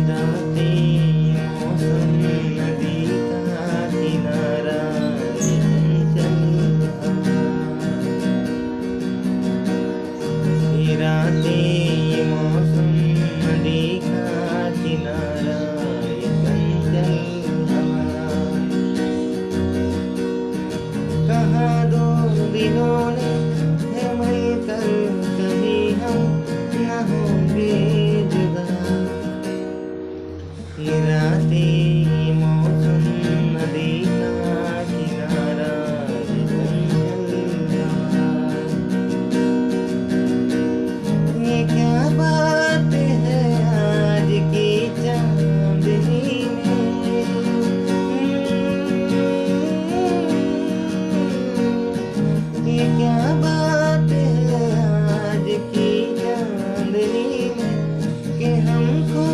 रातें मौसम नदी का किनारा ये चंचल हवा। ये रातें मौसम नदी का किनारा ये चंचल हवा। कहाँ दो दिलों ने है मिलकर कभी हम न होंगे जुदा। ये रातें मौसम नदी का किनारा ये चंचल हवा। ये क्या बात है आज की चांदनी में, ये क्या बात है आज की चांदनी में कि हमको